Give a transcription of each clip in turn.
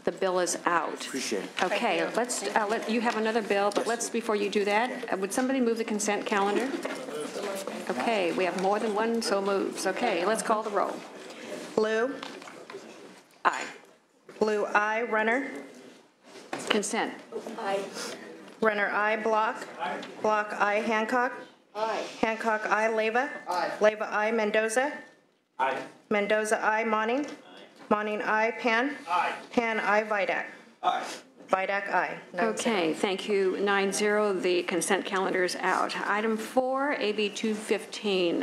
the bill is out. Appreciate it. Okay, let's you have another bill, but let's, before you do that, would somebody move the consent calendar? Okay, we have more than one so moves. Okay, let's call the roll. Blue? Aye. Blue, aye. Runner? Consent. Aye. Runner, aye. Block? Aye. Block, aye. Hancock? Aye. Hancock, aye. Leyva? Aye. Leyva, aye. Mendoza? Aye. Mendoza, aye. Monning? Monning, aye. Pan? Aye. Pan, aye. Vidak? Aye. Vidak, aye. Okay, thank you. 9-0, the consent calendar is out. Item 4, AB 215,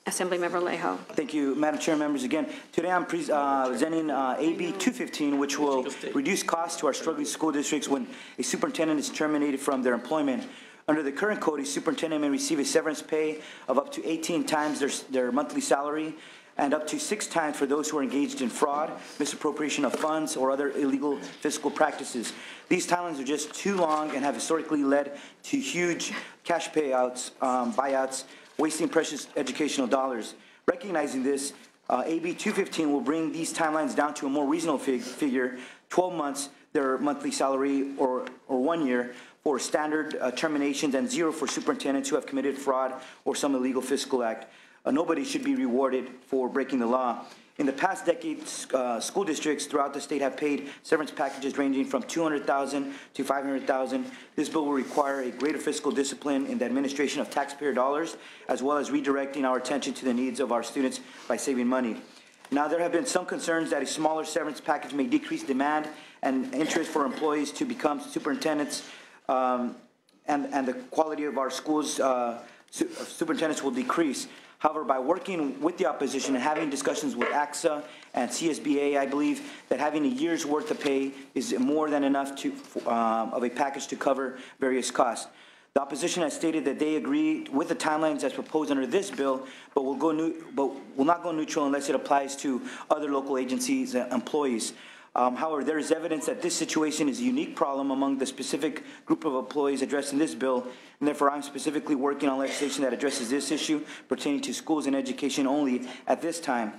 Assemblymember Lejo. Thank you, Madam Chair, members. Again, today I'm presenting AB 215, which will reduce costs to our struggling school districts when a superintendent is terminated from their employment. Under the current code, a superintendent may receive a severance pay of up to 18 times their monthly salary and up to 6 times for those who are engaged in fraud, misappropriation of funds, or other illegal fiscal practices. These timelines are just too long and have historically led to huge cash payouts, buyouts, wasting precious educational dollars. Recognizing this, AB 215 will bring these timelines down to a more reasonable figure, 12 months, their monthly salary, or 1 year for standard terminations, and 0 for superintendents who have committed fraud or some illegal fiscal act. Nobody should be rewarded for breaking the law. In the past decade, school districts throughout the state have paid severance packages ranging from $200,000 to $500,000. This bill will require a greater fiscal discipline in the administration of taxpayer dollars, as well as redirecting our attention to the needs of our students by saving money. Now, there have been some concerns that a smaller severance package may decrease demand and interest for employees to become superintendents, and the quality of our schools' superintendents will decrease. However, by working with the opposition and having discussions with AXA and CSBA, I believe that having a year's worth of pay is more than enough of a package to cover various costs. The opposition has stated that they agree with the timelines as proposed under this bill, but will not go neutral unless it applies to other local agencies and employees. However, there is evidence that this situation is a unique problem among the specific group of employees addressed in this bill, and therefore I'm specifically working on legislation that addresses this issue pertaining to schools and education only at this time.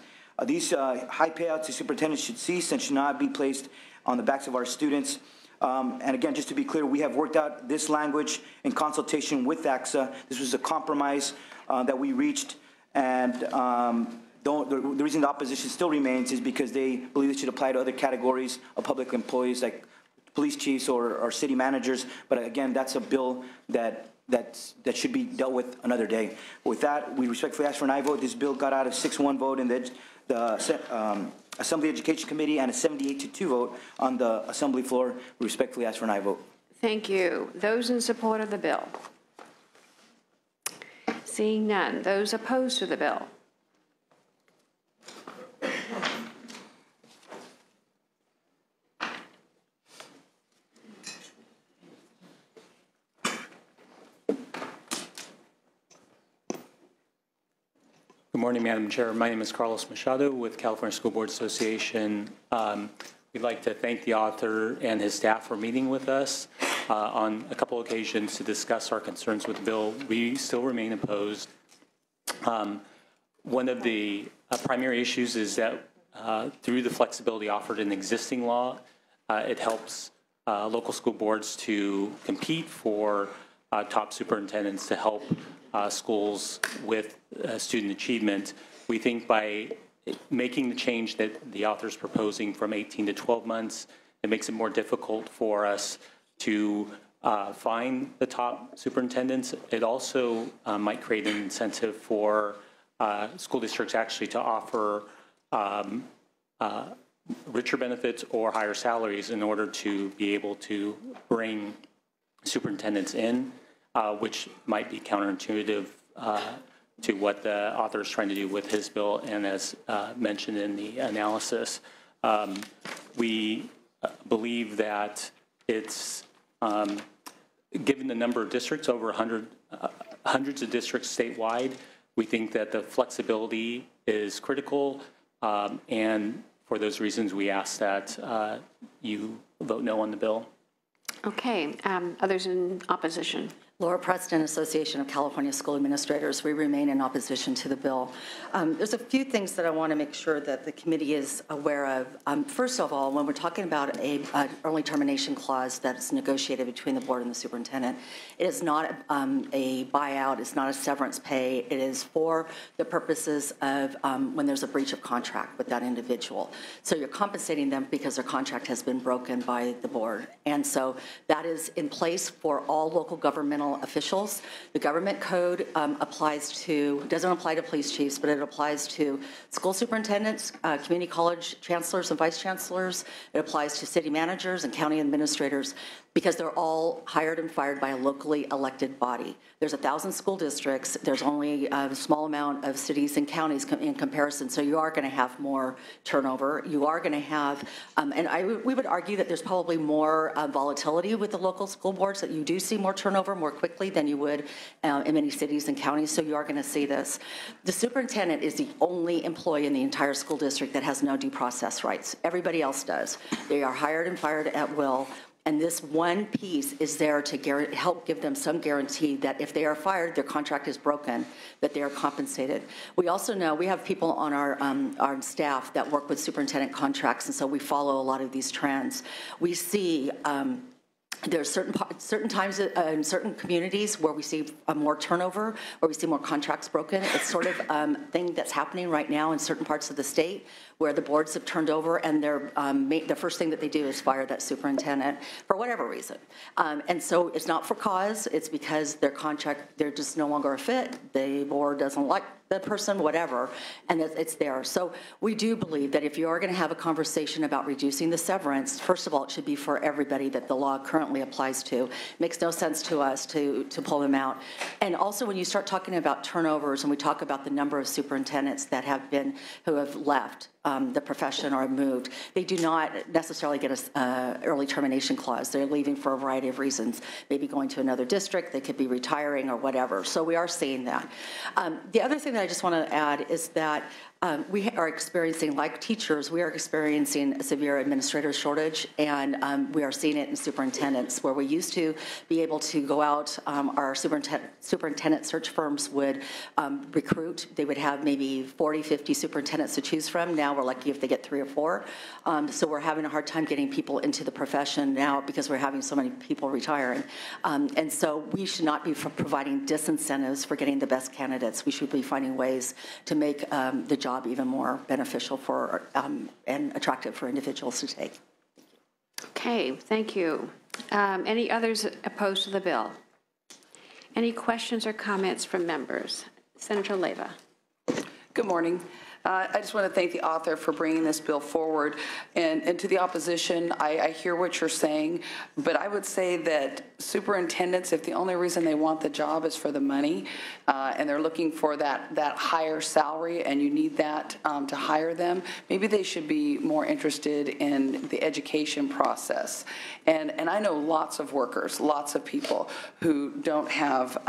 These high payouts to superintendents should cease and should not be placed on the backs of our students. And again, just to be clear, we have worked out this language in consultation with AXA. This was a compromise that we reached, and the reason the opposition still remains is because they believe it should apply to other categories of public employees like police chiefs or city managers. But again, that's a bill that should be dealt with another day. With that, we respectfully ask for an aye vote. This bill got out of 6-1 vote in the Assembly Education Committee and a 78-2 vote on the Assembly floor. We respectfully ask for an aye vote. Thank you. Those in support of the bill? Seeing none. Those opposed to the bill? Good morning, Madam Chair. My name is Carlos Machado with California School Board Association. We'd like to thank the author and his staff for meeting with us on a couple occasions to discuss our concerns with the bill. We still remain opposed. One of the primary issues is that through the flexibility offered in existing law, it helps local school boards to compete for top superintendents to help schools with student achievement. We think by making the change that the author is proposing from 18 to 12 months, it makes it more difficult for us to find the top superintendents. It also might create an incentive for school districts actually to offer richer benefits or higher salaries in order to be able to bring superintendents in, which might be counterintuitive to what the author is trying to do with his bill, and as mentioned in the analysis. We believe that it's, given the number of districts, over hundreds of districts statewide, we think that the flexibility is critical, and for those reasons we ask that you vote no on the bill. Okay, others in opposition? Laura Preston, Association of California School Administrators. We remain in opposition to the bill. There's a few things that I want to make sure that the committee is aware of. First of all, when we're talking about an early termination clause that's negotiated between the board and the superintendent, it is not a buyout, it's not a severance pay, it is for the purposes of when there's a breach of contract with that individual. So you're compensating them because their contract has been broken by the board. And so that is in place for all local governmental officials. The government code doesn't apply to police chiefs, but it applies to school superintendents, community college chancellors and vice chancellors. It applies to city managers and county administrators because they're all hired and fired by a locally elected body. There's 1,000 school districts. There's only a small amount of cities and counties in comparison, so you are going to have more turnover. You are going to have, we would argue that there's probably more volatility with the local school boards, that you do see more turnover more quickly than you would in many cities and counties, so you are going to see this. The superintendent is the only employee in the entire school district that has no due process rights. Everybody else does. They are hired and fired at will. And this one piece is there to help give them some guarantee that if they are fired, their contract is broken, that they are compensated. We also know we have people on our staff that work with superintendent contracts, and so we follow a lot of these trends. We see there's certain times in certain communities where we see more turnover, where we see more contracts broken. It's sort of thing that's happening right now in certain parts of the state where the boards have turned over and the first thing that they do is fire that superintendent for whatever reason. And so it's not for cause, it's because their contract, they're just no longer a fit, the board doesn't like the person, whatever, and it's there. So we do believe that if you are going to have a conversation about reducing the severance, first of all, it should be for everybody that the law currently applies to. It makes no sense to us to pull them out. And also when you start talking about turnovers and we talk about the number of superintendents that who have left the profession or have moved, they do not necessarily get an early termination clause. They're leaving for a variety of reasons, maybe going to another district, they could be retiring or whatever. So we are seeing that. The other thing that I just want to add is that we are experiencing, like teachers, we are experiencing a severe administrator shortage, and we are seeing it in superintendents, where we used to be able to go out, our superintendent search firms would recruit. They would have maybe 40, 50 superintendents to choose from. Now we're lucky if they get 3 or 4. So we're having a hard time getting people into the profession now because we're having so many people retiring. And so we should not be providing disincentives for getting the best candidates. We should be finding ways to make the job even more beneficial for and attractive for individuals to take. Okay, thank you. Any others opposed to the bill? Any questions or comments from members? Senator Leyva. Good morning. I just want to thank the author for bringing this bill forward. And to the opposition, I hear what you're saying, but I would say that superintendents, if the only reason they want the job is for the money, and they're looking for that higher salary, and you need that to hire them, maybe they should be more interested in the education process. And I know lots of workers, lots of people who don't have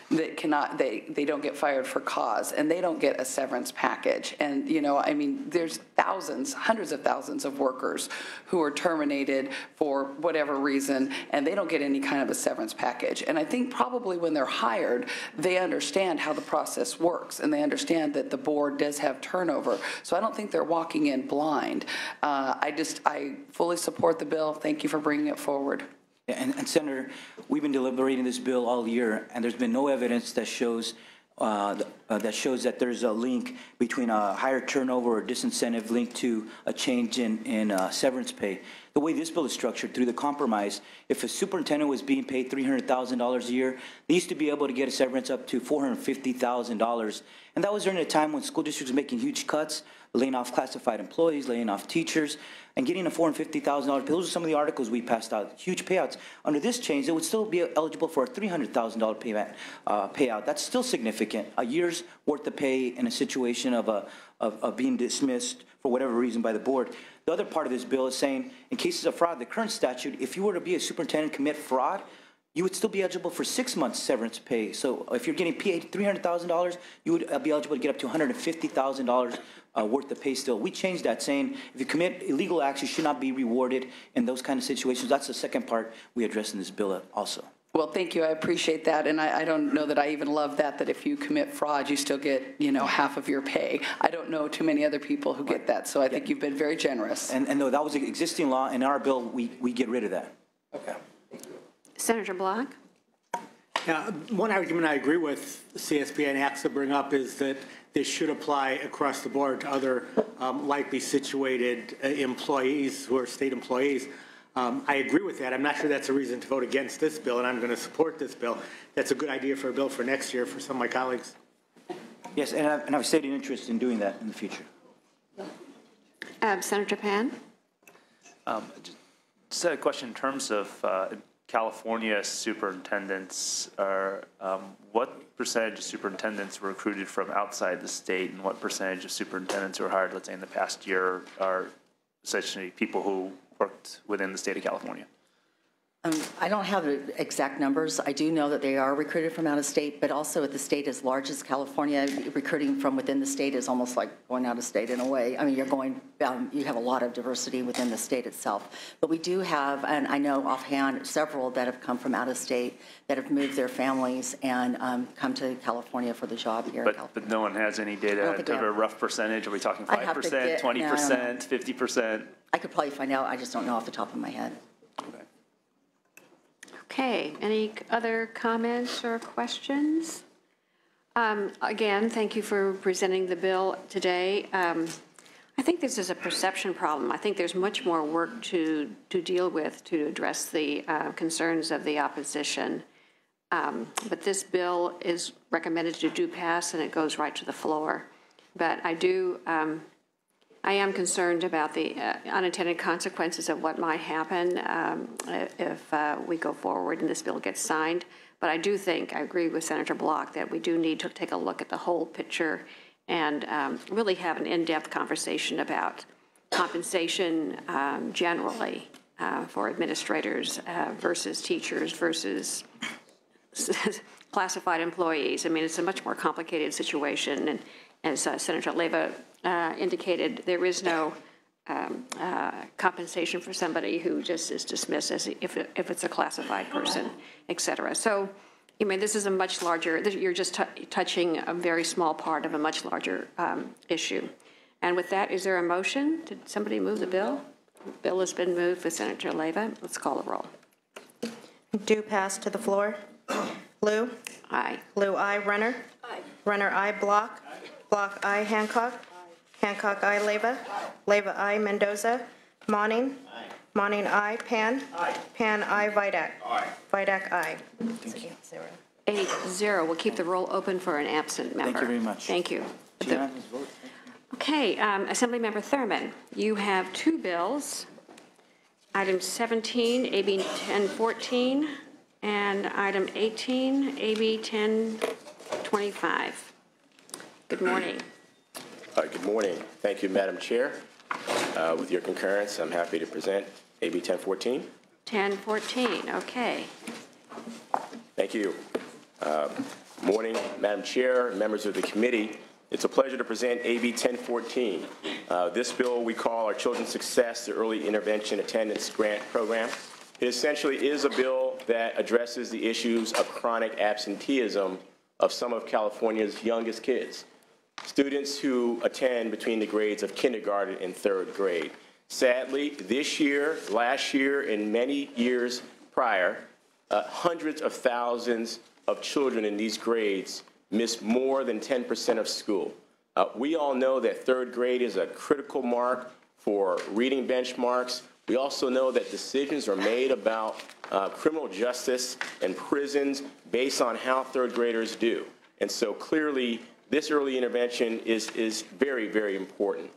they don't get fired for cause, and they don't get a severance package. And, you know, I mean, there's thousands, hundreds of thousands of workers who are terminated for whatever reason, and they don't get any kind of a severance package. And I think probably when they're hired, they understand how the process works, and they understand that the board does have turnover. So I don't think they're walking in blind. I fully support the bill. Thank you for bringing it forward. And Senator, we've been deliberating this bill all year, and there's been no evidence that shows that there's a link between a higher turnover or disincentive linked to a change in severance pay. The way this bill is structured through the compromise, if a superintendent was being paid $300,000 a year, they used to be able to get a severance up to $450,000. And that was during a time when school districts were making huge cuts, laying off classified employees, laying off teachers, and getting a $450,000. Those are some of the articles we passed out, huge payouts. Under this change, they would still be eligible for a $300,000 payout. That's still significant. A year's worth of pay in a situation of being dismissed for whatever reason by the board. The other part of this bill is saying, in cases of fraud, the current statute, if you were to be a superintendent and commit fraud, you would still be eligible for 6 months severance pay. So if you're getting paid $300,000, you would be eligible to get up to $150,000 worth of pay still. We changed that, saying if you commit illegal acts, you should not be rewarded in those kind of situations. That's the second part we address in this bill also. Well, thank you. I appreciate that. And I don't know that I even love that if you commit fraud, you still get, half of your pay. I don't know too many other people who get that. So I think you've been very generous. And no, that was an existing law. In our bill, we get rid of that. Okay. Senator Block? Now, one argument I agree with CSBA and AXA bring up is that this should apply across the board to other likely situated employees who are state employees. I agree with that. I'm not sure that's a reason to vote against this bill, and I'm going to support this bill. That's a good idea for a bill for next year for some of my colleagues. Yes, and I've stated interest in doing that in the future. Senator Pan? Just had a question in terms of California superintendents. What percentage of superintendents were recruited from outside the state, and what percentage of superintendents who were hired, let's say, in the past year are essentially people who worked within the state of California? I don't have the exact numbers. I do know that they are recruited from out of state, but also at the state as large as California, recruiting from within the state is almost like going out of state in a way. I mean, you have a lot of diversity within the state itself. But we do have, and I know offhand, several that have come from out of state that have moved their families and come to California for the job here in California. But no one has any data in terms of a rough percentage? Are we talking 5%, 20%, 50%? I could probably find out. I just don't know off the top of my head. Okay, any other comments or questions? Again, thank you for presenting the bill today. I think this is a perception problem. I think there's much more work to deal with to address the concerns of the opposition. But this bill is recommended to do pass, and it goes right to the floor. But I am concerned about the unintended consequences of what might happen if we go forward and this bill gets signed. But I do think, I agree with Senator Block, that we do need to take a look at the whole picture and really have an in-depth conversation about compensation generally for administrators versus teachers versus classified employees. I mean, it's a much more complicated situation. And as Senator Leyva indicated, there is no compensation for somebody who just is dismissed as if it's a classified person, et cetera. So, I mean, this is a much larger, you're just touching a very small part of a much larger issue. And with that, is there a motion? Did somebody move the bill? The bill has been moved with Senator Leyva. Let's call the roll. Do pass to the floor. Lou? Aye. Lou, aye. Renner? Aye. Renner, aye. Block? Block, aye. Hancock? Hancock, aye. Leyva? Leyva, aye. Mendoza? Monning? Aye. Monning, aye. Pan? Aye. Pan, aye. Vidak? Aye. Vidak, aye. 8-0. We'll keep the roll open for an absent member. Thank you very much. Thank you. Okay, Assemblymember Thurman, you have two bills, item 17, AB 1014, and item 18, AB 1025. Good morning. Good morning. Thank you, Madam Chair. With your concurrence, I'm happy to present AB 1014. 1014, okay. Thank you. Morning, Madam Chair, members of the committee. It's a pleasure to present AB 1014. This bill we call our Children's Success, the Early Intervention Attendance Grant Program. It essentially is a bill that addresses the issues of chronic absenteeism of some of California's youngest kids, students who attend between the grades of kindergarten and third grade. Sadly, this year, last year, and many years prior, hundreds of thousands of children in these grades miss more than 10% of school. We all know that third grade is a critical mark for reading benchmarks. We also know that decisions are made about criminal justice and prisons based on how third graders do. And so clearly, this early intervention is very, very important.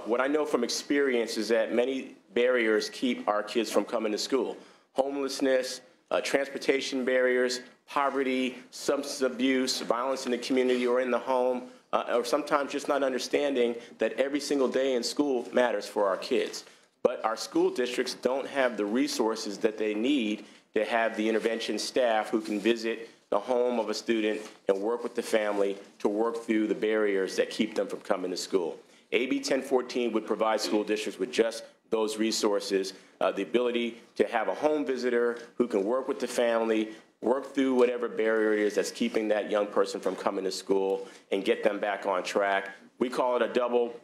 What I know from experience is that many barriers keep our kids from coming to school. Homelessness, transportation barriers, poverty, substance abuse, violence in the community or in the home, or sometimes just not understanding that every single day in school matters for our kids. But our school districts don't have the resources that they need to have the intervention staff who can visit the home of a student and work with the family to work through the barriers that keep them from coming to school. AB 1014 would provide school districts with just those resources, the ability to have a home visitor who can work with the family, work through whatever barrier it is that's keeping that young person from coming to school and get them back on track. We call it a double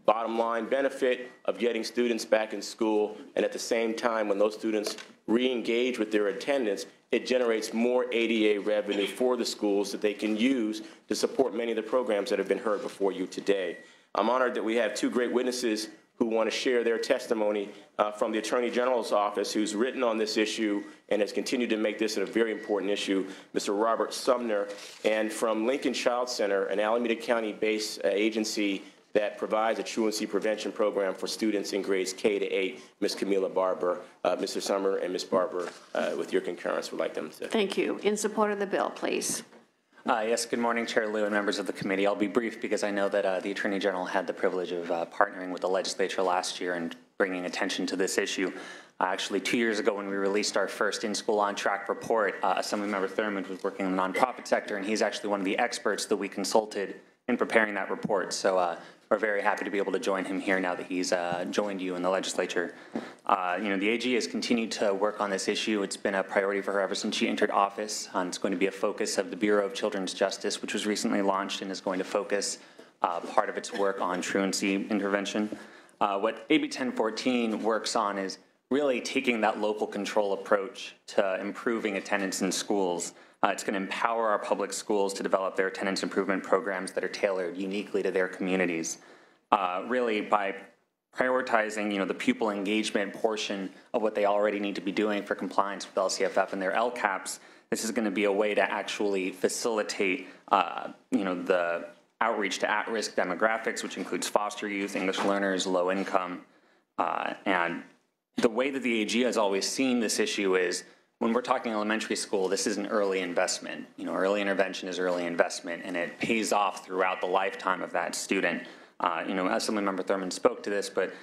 bottom line benefit of getting students back in school, and at the same time, when those students re-engage with their attendance, it generates more ADA revenue for the schools that they can use to support many of the programs that have been heard before you today. I'm honored that we have two great witnesses who want to share their testimony from the Attorney General's office, who's written on this issue and has continued to make this a very important issue, Mr. Robert Sumner, and from Lincoln Child Center, an Alameda County-based agency that provides a truancy prevention program for students in grades K to 8, Ms. Camila Barber. Mr. Sumner and Ms. Barber, with your concurrence, would like them to. Thank you. In support of the bill, please. Yes, good morning, Chair Liu and members of the committee. I'll be brief because I know that the Attorney General had the privilege of partnering with the legislature last year and bringing attention to this issue. Actually, 2 years ago when we released our first In-School On Track report, Assemblymember Thurmond was working in the nonprofit sector, and he's actually one of the experts that we consulted in preparing that report. So we're very happy to be able to join him here now that he's joined you in the legislature. The AG has continued to work on this issue. It's been a priority for her ever since she entered office. It's going to be a focus of the Bureau of Children's Justice, which was recently launched and is going to focus part of its work on truancy intervention. What AB 1014 works on is really taking that local control approach to improving attendance in schools. It's going to empower our public schools to develop their attendance improvement programs that are tailored uniquely to their communities. Really, by prioritizing, the pupil engagement portion of what they already need to be doing for compliance with LCFF and their LCAPs, this is going to be a way to actually facilitate, the outreach to at-risk demographics, which includes foster youth, English learners, low income, and the way that the AG has always seen this issue is when we're talking elementary school, this is an early investment. Early intervention is early investment, and it pays off throughout the lifetime of that student. Assemblymember Thurmond spoke to this, but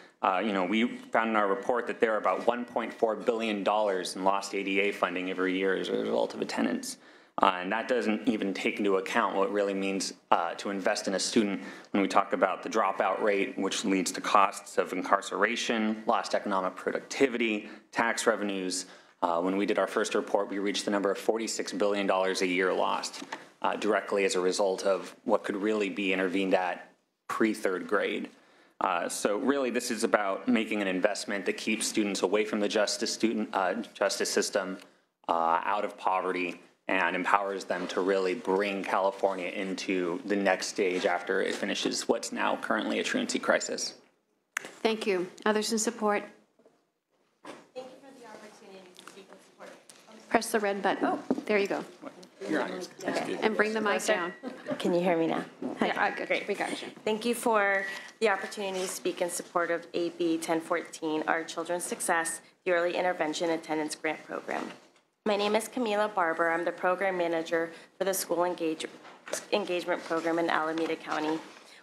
we found in our report that there are about $1.4 billion in lost ADA funding every year as a result of attendance. And that doesn't even take into account what it really means to invest in a student when we talk about the dropout rate, which leads to costs of incarceration, lost economic productivity, tax revenues. When we did our first report, we reached the number of $46 billion a year lost directly as a result of what could really be intervened at pre-third grade. So really, this is about making an investment that keeps students away from the justice system, out of poverty, and empowers them to really bring California into the next stage after it finishes what's now currently a truancy crisis. Thank you. Others in support? Thank you for the opportunity to speak in support. Press the red button. Oh, there you go. You're on. Okay. And bring the mic down. Can you hear me now? Yeah, good. Great. We got you. Thank you for the opportunity to speak in support of AB 1014, our Children's Success, the Early Intervention Attendance Grant Program. My name is Camila Barber. I'm the program manager for the School Engagement Program in Alameda County.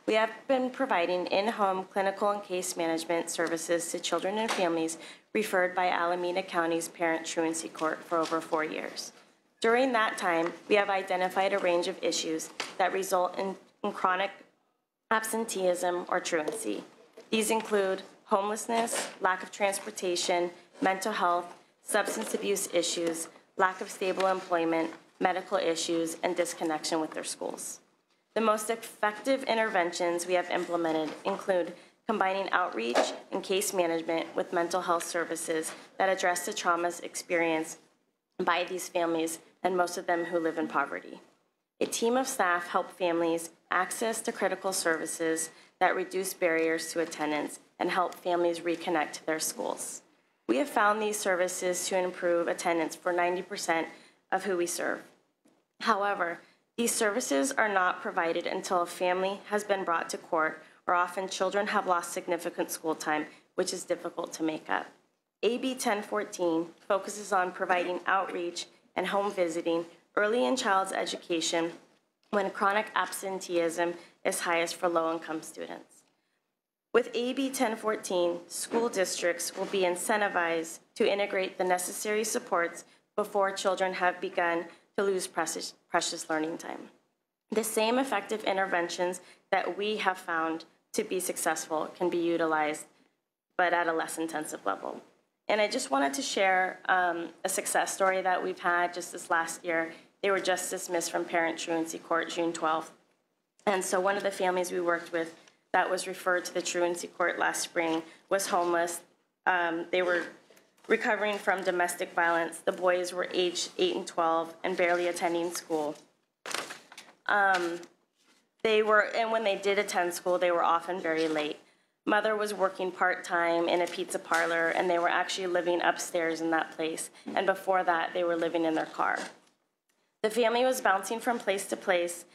We have been providing in-home clinical and case management services to children and families referred by Alameda County's Parent Truancy Court for over 4 years. During that time, we have identified a range of issues that result in chronic absenteeism or truancy. These include homelessness, lack of transportation, mental health, substance abuse issues, lack of stable employment, medical issues, and disconnection with their schools. The most effective interventions we have implemented include combining outreach and case management with mental health services that address the traumas experienced by these families, and most of them who live in poverty. A team of staff help families access the critical services that reduce barriers to attendance and help families reconnect to their schools. We have found these services to improve attendance for 90% of who we serve. However, these services are not provided until a family has been brought to court, or often children have lost significant school time, which is difficult to make up. AB 1014 focuses on providing outreach and home visiting early in child's education when chronic absenteeism is highest for low-income students. With AB 1014, school districts will be incentivized to integrate the necessary supports before children have begun to lose precious learning time. The same effective interventions that we have found to be successful can be utilized, but at a less intensive level. And I just wanted to share a success story that we've had just this last year. They were just dismissed from parent truancy court June 12th. And so one of the families we worked with that was referred to the truancy court last spring was homeless. They were recovering from domestic violence. The boys were aged 8 and 12 and barely attending school. And when they did attend school, they were often very late. Mother was working part-time in a pizza parlor, and they were actually living upstairs in that place. And before that, they were living in their car. The family was bouncing from place to place,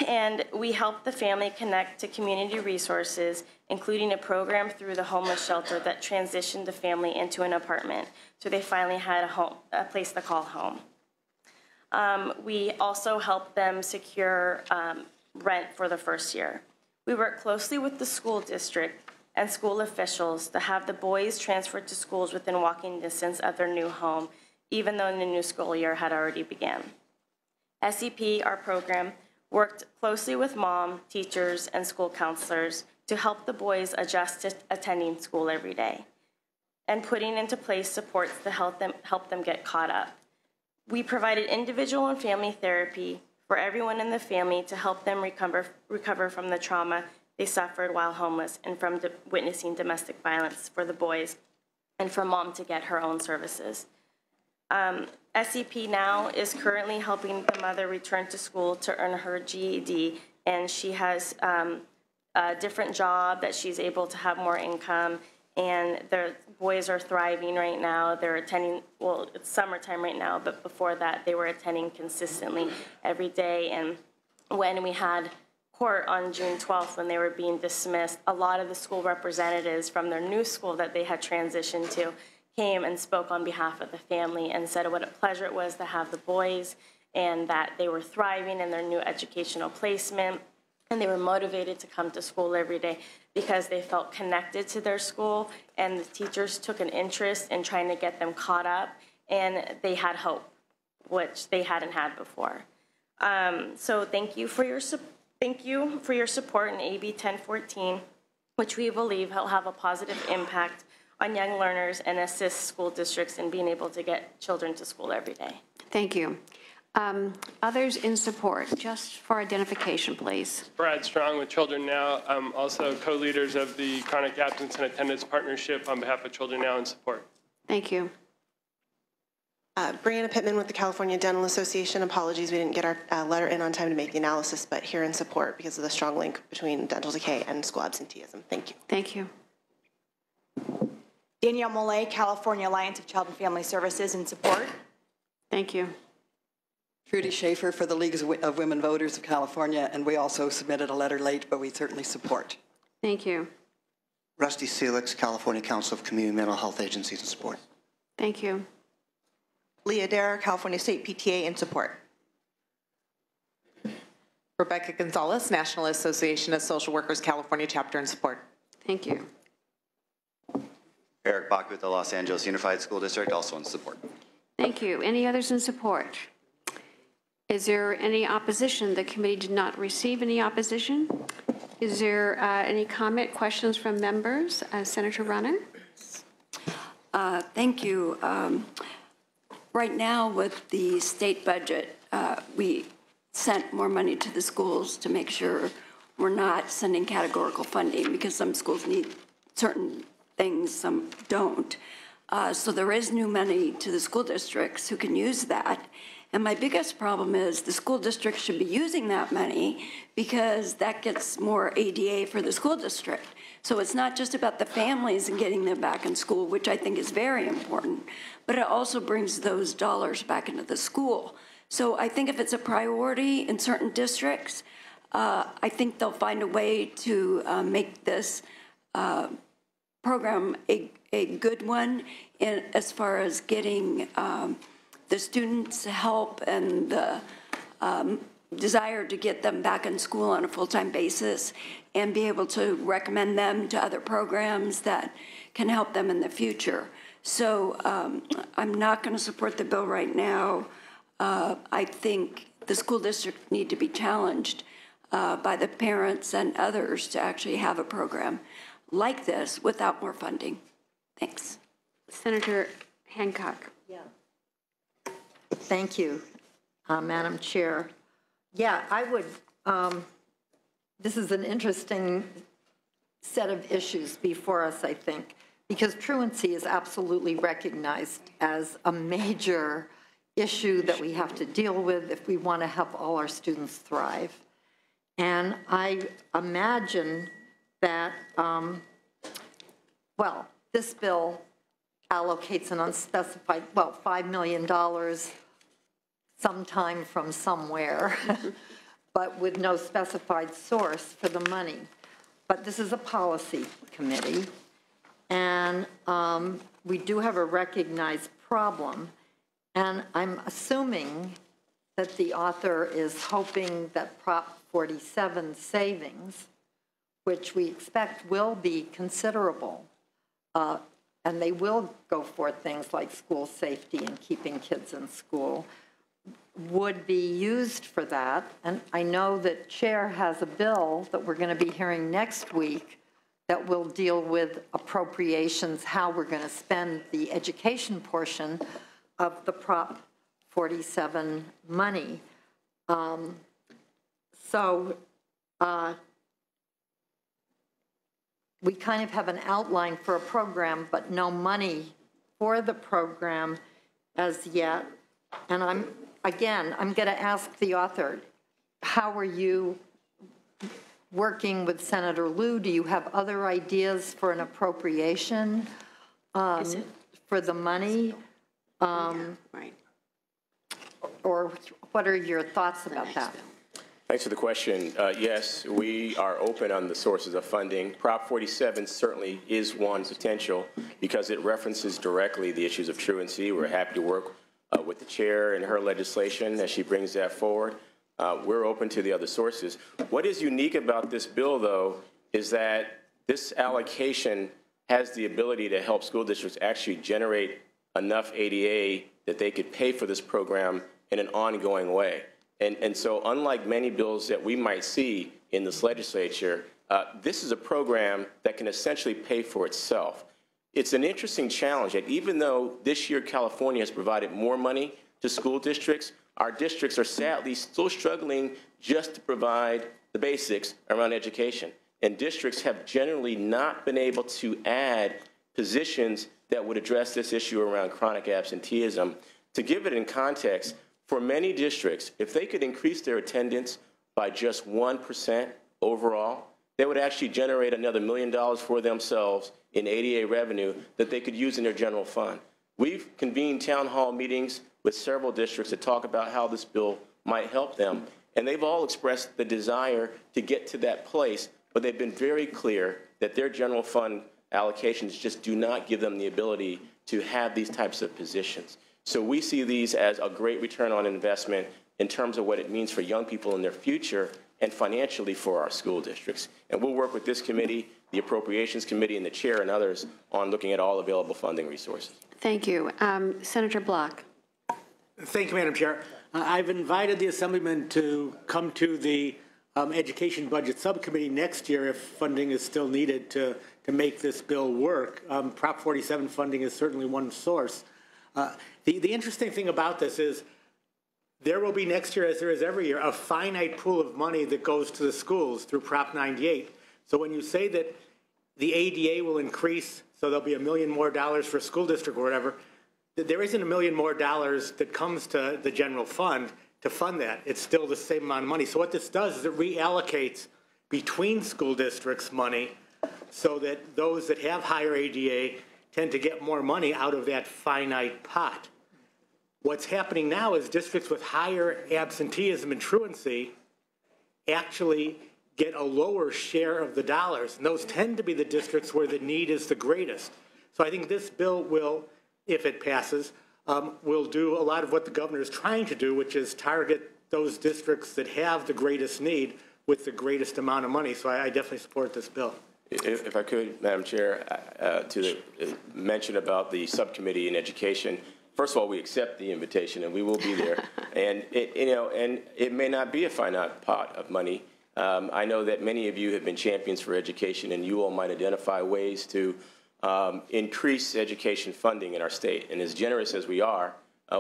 and we helped the family connect to community resources, including a program through the homeless shelter that transitioned the family into an apartment. So they finally had a place to call home. We also helped them secure rent for the first year. We worked closely with the school district and school officials to have the boys transferred to schools within walking distance of their new home, even though the new school year had already begun. SEP, our program, worked closely with mom, teachers, and school counselors to help the boys adjust to attending school every day and putting into place supports to help them get caught up. We provided individual and family therapy for everyone in the family to help them recover from the trauma they suffered while homeless and from witnessing domestic violence for the boys and for mom to get her own services. SEP now is currently helping the mother return to school to earn her GED, and she has a different job that she's able to have more income, and the boys are thriving right now. They're attending, well, it's summertime right now, but before that, they were attending consistently every day. And when we had court on June 12th, when they were being dismissed, a lot of the school representatives from their new school that they had transitioned to came and spoke on behalf of the family and said what a pleasure it was to have the boys and that they were thriving in their new educational placement. And they were motivated to come to school every day because they felt connected to their school, and the teachers took an interest in trying to get them caught up, and they had hope, which they hadn't had before. So thank you for your support in AB 1014, which we believe will have a positive impact on young learners and assist school districts in being able to get children to school every day. Thank you. Others in support, just for identification, please. Brad Strong with Children Now. I'm also co-leaders of the Chronic Absence and Attendance Partnership on behalf of Children Now in support. Thank you. Brianna Pittman with the California Dental Association. Apologies, we didn't get our letter in on time to make the analysis, but here in support because of the strong link between dental decay and school absenteeism. Thank you. Thank you. Danielle Mollet, California Alliance of Child and Family Services in support. Thank you. Trudy Schaefer for the League of Women Voters of California, and we also submitted a letter late, but we certainly support. Thank you. Rusty Seelix, California Council of Community Mental Health Agencies in support. Thank you. Leah Dare, California State PTA in support. Rebecca Gonzalez, National Association of Social Workers, California Chapter in support. Thank you. Eric Bach with the Los Angeles Unified School District, also in support. Thank you. Any others in support? Is there any opposition? The committee did not receive any opposition. Is there any comment, questions from members? Senator Runner? Thank you. Right now with the state budget, we sent more money to the schools to make sure we're not sending categorical funding because some schools need certain things, some don't. So there is new money to the school districts who can use that. And my biggest problem is the school district should be using that money because that gets more ADA for the school district. So it's not just about the families and getting them back in school, which I think is very important, but it also brings those dollars back into the school. So I think if it's a priority in certain districts, I think they'll find a way to make this program a good one as far as getting the students' help and the desire to get them back in school on a full-time basis and be able to recommend them to other programs that can help them in the future. So I'm not going to support the bill right now. I think the school district need to be challenged by the parents and others to actually have a program like this without more funding. Thanks. Senator Hancock. Thank you, Madam Chair. Yeah, I would, this is an interesting set of issues before us, I think, because truancy is absolutely recognized as a major issue that we have to deal with if we want to help all our students thrive. And I imagine that, well, this bill allocates an unspecified, well, $5 million sometime from somewhere, but with no specified source for the money. But this is a policy committee, and we do have a recognized problem, and I'm assuming that the author is hoping that Prop 47 savings, which we expect will be considerable, and they will go for things like school safety and keeping kids in school, would be used for that. And I know that Chair has a bill that we're going to be hearing next week that will deal with appropriations, how we're going to spend the education portion of the Prop 47 money. We kind of have an outline for a program, but no money for the program as yet. And I'm going to ask the author, how are you working with Senator Liu? Do you have other ideas for an appropriation for the money? Right. Or what are your thoughts about that? Thanks for the question. Yes, we are open on the sources of funding. Prop 47 certainly is one potential because it references directly the issues of truancy. We're happy to work with the chair and her legislation as she brings that forward. We're open to the other sources. What is unique about this bill, though, is that this allocation has the ability to help school districts actually generate enough ADA that they could pay for this program in an ongoing way. And so unlike many bills that we might see in this legislature, this is a program that can essentially pay for itself. It's an interesting challenge that even though this year California has provided more money to school districts, our districts are sadly still struggling just to provide the basics around education. And districts have generally not been able to add positions that would address this issue around chronic absenteeism. To give it in context, for many districts, if they could increase their attendance by just 1% overall, they would actually generate another $1 million for themselves in ADA revenue that they could use in their general fund. We've convened town hall meetings with several districts to talk about how this bill might help them, and they've all expressed the desire to get to that place, but they've been very clear that their general fund allocations just do not give them the ability to have these types of positions. So we see these as a great return on investment in terms of what it means for young people in their future and financially for our school districts. And we'll work with this committee, the Appropriations Committee, and the chair and others on looking at all available funding resources. Thank you. Senator Block. Thank you, Madam Chair. I've invited the Assemblyman to come to the Education Budget Subcommittee next year if funding is still needed to make this bill work. Prop 47 funding is certainly one source. The interesting thing about this is there will be next year, as there is every year, a finite pool of money that goes to the schools through Prop 98. So when you say that the ADA will increase, so there'll be $1 million more for a school district or whatever, there isn't $1 million more that comes to the general fund to fund that. It's still the same amount of money. So what this does is it reallocates between school districts money so that those that have higher ADA tend to get more money out of that finite pot. What's happening now is districts with higher absenteeism and truancy actually get a lower share of the dollars, and those tend to be the districts where the need is the greatest. So I think this bill will, if it passes, will do a lot of what the governor is trying to do, which is target those districts that have the greatest need with the greatest amount of money. So I definitely support this bill. If I could, Madam Chair, to mention about the subcommittee in education. First of all, we accept the invitation, and we will be there. And it may not be a finite pot of money. I know that many of you have been champions for education, and you all might identify ways to increase education funding in our state. And as generous as we are,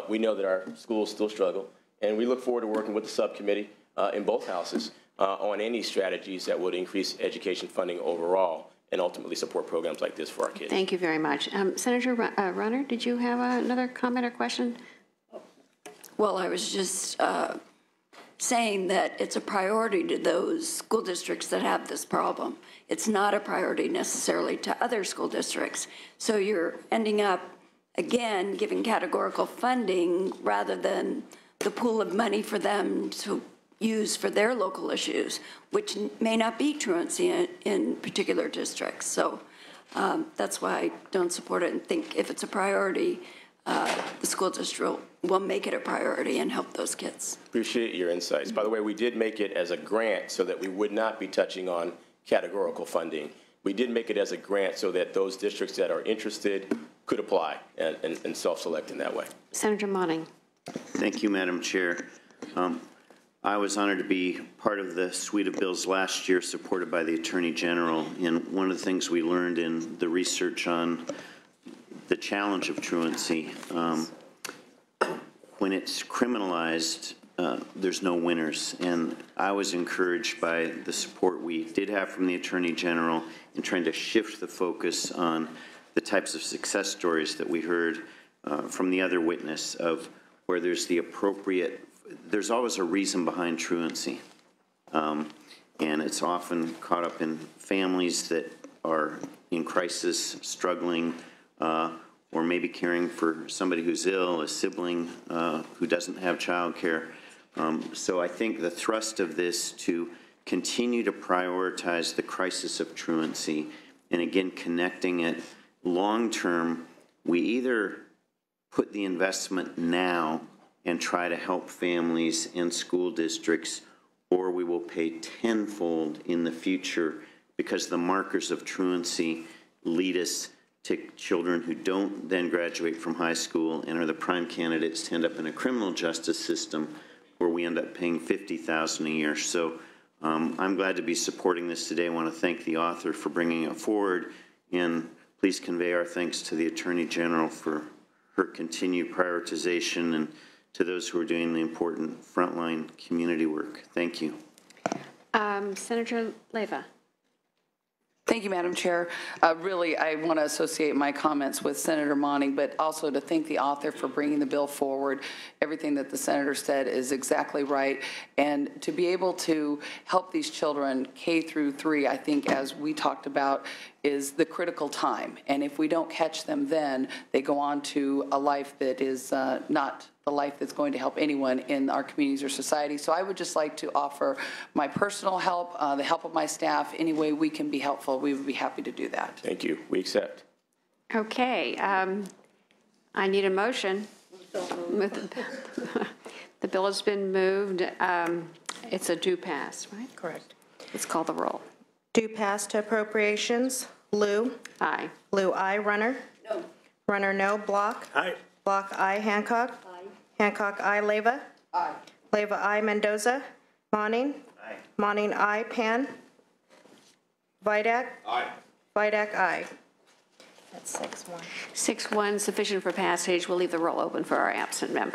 we know that our schools still struggle, and we look forward to working with the subcommittee in both houses on any strategies that would increase education funding overall and ultimately support programs like this for our kids. Thank you very much. Senator Runner, did you have another comment or question? Well, I was just saying that it's a priority to those school districts that have this problem. It's not a priority necessarily to other school districts. So you're ending up, again, giving categorical funding rather than the pool of money for them to use for their local issues, which may not be truancy in particular districts. So that's why I don't support it and think if it's a priority, the school district will make it a priority and help those kids. Appreciate your insights. By the way, we did make it as a grant so that we would not be touching on categorical funding. We did make it as a grant so that those districts that are interested could apply and self-select in that way. Senator Monning. Thank you, Madam Chair. I was honored to be part of the suite of bills last year supported by the Attorney General, and one of the things we learned in the research on the challenge of truancy, when it's criminalized, there's no winners. And I was encouraged by the support we did have from the Attorney General in trying to shift the focus on the types of success stories that we heard from the other witness of where there's the appropriate, there's always a reason behind truancy. And it's often caught up in families that are in crisis, struggling, or maybe caring for somebody who's ill, a sibling who doesn't have child care. So I think the thrust of this to continue to prioritize the crisis of truancy and again connecting it long-term, we either put the investment now and try to help families and school districts, or we will pay tenfold in the future because the markers of truancy lead us to children who don't then graduate from high school and are the prime candidates to end up in a criminal justice system where we end up paying $50,000 a year. So I'm glad to be supporting this today. I want to thank the author for bringing it forward, and please convey our thanks to the Attorney General for her continued prioritization and to those who are doing the important frontline community work. Thank you. Senator Leyva. Thank you, Madam Chair. Really, I want to associate my comments with Senator Monning, but also to thank the author for bringing the bill forward. Everything that the senator said is exactly right. And to be able to help these children K through 3, I think, as we talked about, is the critical time. And if we don't catch them then, they go on to a life that is not the life that's going to help anyone in our communities or society. So I would just like to offer my personal help, the help of my staff, any way we can be helpful, we would be happy to do that. Thank you. We accept. Okay. I need a motion. The bill has been moved. It's a due pass, right? Correct. Let's call the roll. Due pass to appropriations. Lou? Aye. Lou, aye. Runner? No. Runner, no. Block? Aye. Block, aye. Hancock? Aye. Hancock, aye. Leyva? Aye. Leyva, aye. Mendoza? Monning? Aye. Monning, aye. Pan? Vidak? Aye. Vidak, aye. That's 6-1. 6-1, sufficient for passage. We'll leave the roll open for our absent members.